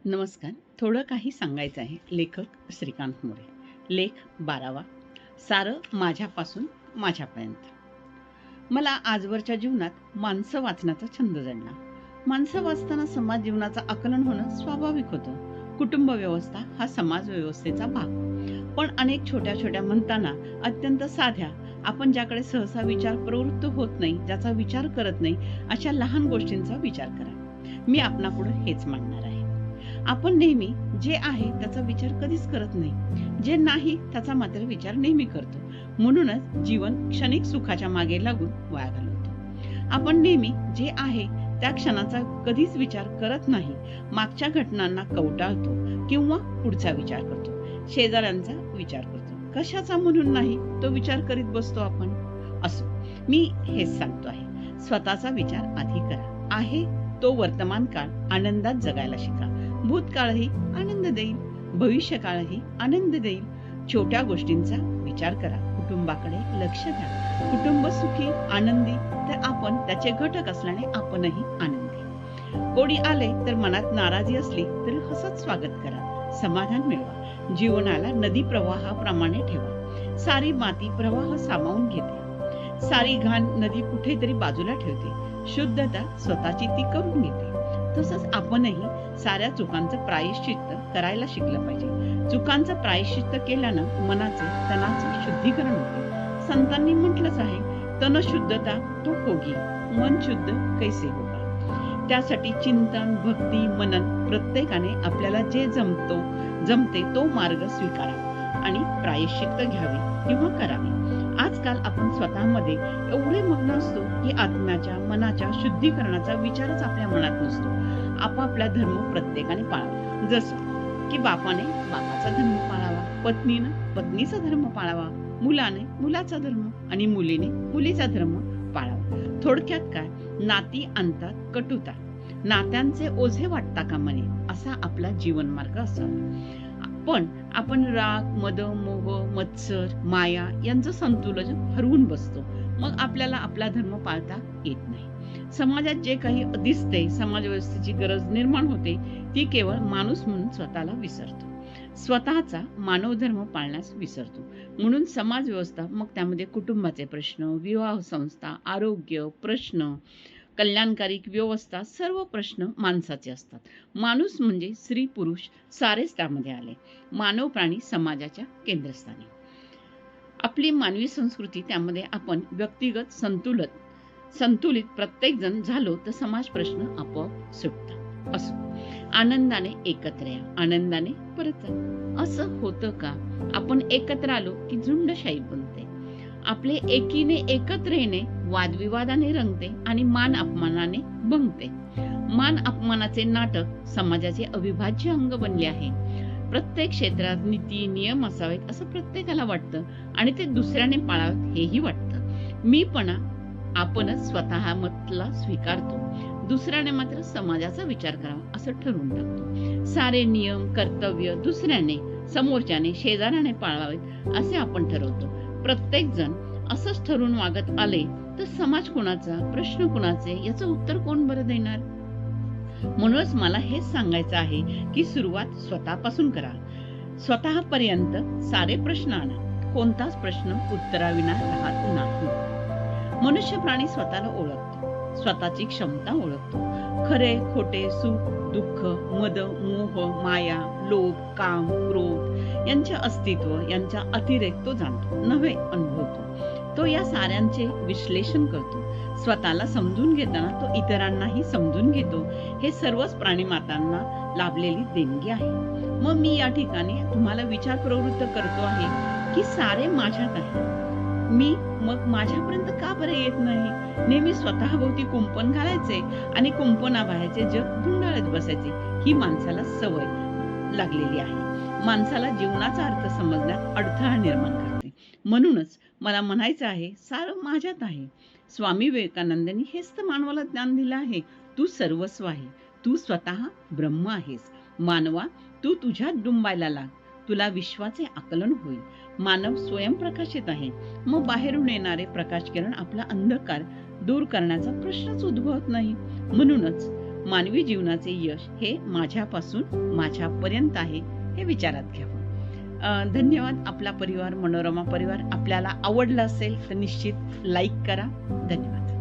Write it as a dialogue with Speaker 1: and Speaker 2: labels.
Speaker 1: नमस्कार. थोडं काही सांगायचं आहे. लेखक श्रीकांत मोरे. लेख 12वा. सारं माझ्यापासून माझ्यापर्यंत. मला आजवरच्या जीवनात माणसं वाचण्याचा छंद जडला. माणसं वाचताना समाज जीवनाचं आकलन होणं स्वाभाविक होतं. कुटुंब व्यवस्था हा समाज व्यवस्थेचा भाग. पण अनेक छोट्या छोट्या म्हणताना अत्यंत साध्या, आपण ज्याकडे सहसा विचार प्रवृत्त होत नाही, ज्याचा विचार करत नाही, अशा लहान गोष्टींचा विचार करा. मी आपणापुढे हेच मांडणार आहे. आपण नेहमी जे आहे त्याचा विचार कधीच करत नाही, जे नाही त्याचा मात्र विचार नेहमी करतो. म्हणूनच जीवन क्षणिक सुखाच्या मागे लागून वाया घालवतो. आपण नेहमी जे आहे त्या क्षणाचा कधीच विचार करत नाही. मागच्या घटनांना कवटाळतो किंवा पुढचा विचार करतो. शेजाऱ्यांचा विचार करतो. कशाचा म्हणून नाही तो विचार करीत बसतो आपण. असो, मी हेच सांगतो आहे, स्वतःचा विचार आधी करा. आहे तो वर्तमान काळ आनंदात जगायला शिका. भूतकाळही आनंद देईल, भविष्यकाळही आनंद देईल. छोट्या गोष्टींचा विचार करा. कुटुंबाकडे लक्ष द्या. कुटुंब सुखी आनंदी तर आपण त्याचे घटक असल्याने आपणही आनंदी. कोणी आले तर मनात नाराजी असली तरी हसत स्वागत करा. समाधान मिळवा. जीवनाला नदी प्रवाहाप्रमाणे ठेवा. सारी माती प्रवाह सामावून घेते. सारी घाण नदी कुठेतरी बाजूला ठेवते. शुद्धता स्वतःची ती करून घेते. तसंच आपणही साऱ्या चुकांचं प्रायश्चित्त करायला शिकलं पाहिजे. चुकांचं प्रायश्चित्त केल्यानं मनाचे तणाचे शुद्धीकरण होते. संतांनी म्हटलंच आहे, तन शुद्धता तो होगी, मन शुद्ध कैसे होगा. त्यासाठी चिंतन, भक्ती, मनन प्रत्येकाने आपल्याला जे जमते तो मार्ग स्वीकारावा आणि प्रायश्चित्त घ्यावे किंवा करावे. आजकाल आपण स्वतःमध्ये एवढे मग्न असतो की आत्म्याच्या मनाच्या शुद्धीकरणाचा विचारच आपल्या मनात नसतो. आपापला धर्म प्रत्येकाने पाळावा. जसं की बापाने बापाचा धर्म पाळावा, पत्नीनं पत्नीचा धर्म पाळावा, मुलाने मुलाचा धर्म आणि मुलीने मुलीचा धर्म पाळावा. थोडक्यात काय, नाती आणतात कटुता, नात्यांचे ओझे वाटता कामा नये असा आपला जीवनमार्ग असावा. पण आपण राग, मद, मोह, मत्सर, माया यांचं संतुलन हरवून बसतो. मग आपल्याला आपला धर्म पाळता येत नाही. समाजात जे काही दिसते, समाज व्यवस्थेची गरज निर्माण होते, ती केवळ माणूस म्हणून स्वतःला विसरतो. स्वतःचा मानव धर्म पाळण्यास विसरतो. म्हणून समाज व्यवस्था, मग त्यामध्ये कुटुंबाचे प्रश्न, विवाह संस्था, आरोग्य प्रश्न, कल्याणकारी व्यवस्था, सर्व प्रश्न माणसाचे असतात. माणूस म्हणजे स्त्री पुरुष सारेच त्यामध्ये आले. मानव प्राणी समाजाच्या केंद्रस्थानी. आपली मानवी संस्कृती, त्यामध्ये आपण व्यक्तिगत संतुलित प्रत्येक जण झालो तर समाज प्रश्न आपोआप सुटतात. असो, आनंदाने एकत्र या, आनंदाने परत जा. असं होतं का? आपण एकत्र आलो की झुंडशाही बनते. आपले एकीने एकत्र येणे वादविवादाने रंगते आणि मान अपमानाने भंगते. मान अपमानाचे नाटक समाजाचे अविभाज्य अंग बनले आहे. प्रत्येक क्षेत्रात नीती नियम असावेत असं प्रत्येकाला वाटतं आणि ते दुसऱ्याने पाळावेत हेही वाटतं. मीपणा आपणच स्वतः मतला स्वीकारतो. दुसऱ्याने मात्र समाजाचा विचार करावा असं ठरवून टाकतो. सारे नियम कर्तव्य दुसऱ्याने, समोरच्याने, शेजाऱ्याने पाळावेत असे आपण ठरवतो. प्रत्येक जण असंच ठरून वागत आले तर समाज कुणाचा, प्रश्न कुणाचे, याचं उत्तर कोण बरं देणार? म्हणूनच मला हेच सांगायचं आहे की सुरुवात स्वतःपासून करा. स्वतःपर्यंत सारे प्रश्न आणा. कोणताच प्रश्न उत्तराविना राहत नाही. मनुष्य प्राणी स्वतःला ओळखतो, स्वतःची क्षमता ओळखतो. खरे खोटे, सुख दुःख, मद मोह, माया, लोभ, काम, क्रोध यांचे अस्तित्व, यांचा अतिरेक तो जाणतो, नव्हे अनुभवतो. तो या साऱ्यांचे विश्लेषण करतो. स्वतःला समजून घेताना तो इतरांनाही समजून घेतो. हे सर्वच प्राणीमातांना लाभलेली देणगी आहे. मग मी या ठिकाणी तुम्हाला विचार प्रवृत्त करतो आहे की सारे माझ्यात आहे. मी मग माझ्यापर्यंत का बरं येत नाही? नेहमी स्वतःभोवती कुंपण घालायचे आणि कुंपणाबाहेरचे जग धुंडाळत बसायचे. ही माणसाला सवय लागलेली आहे. माणसाला जीवनाचा अर्थ समजण्यात अडथळा निर्माण करते. म्हणूनच मला म्हणायचं आहे, सारं माझ्यात आहे. स्वामी विवेकानंदांनी हेच तर मानवाला ज्ञान दिलं आहे. तू सर्वस्व आहे. तू स्वतः ब्रह्म आहेस. मानवा, तू तुझ्यात डुंबायला लाग. तुला विश्वाचे आकलन होईल. मानव स्वयंप्रकाशित आहे. मग बाहेरून येणारे प्रकाश किरण आपला अंधकार दूर करण्याचा प्रश्नच उद्भवत नाही. म्हणूनच मानवी जीवनाचे यश हे माझ्यापासून माझ्यापर्यंत आहे हे विचारात घ्यावं. धन्यवाद. आपला परिवार मनोरमा परिवार आपल्याला आवडला असेल तर निश्चित लाईक करा. धन्यवाद.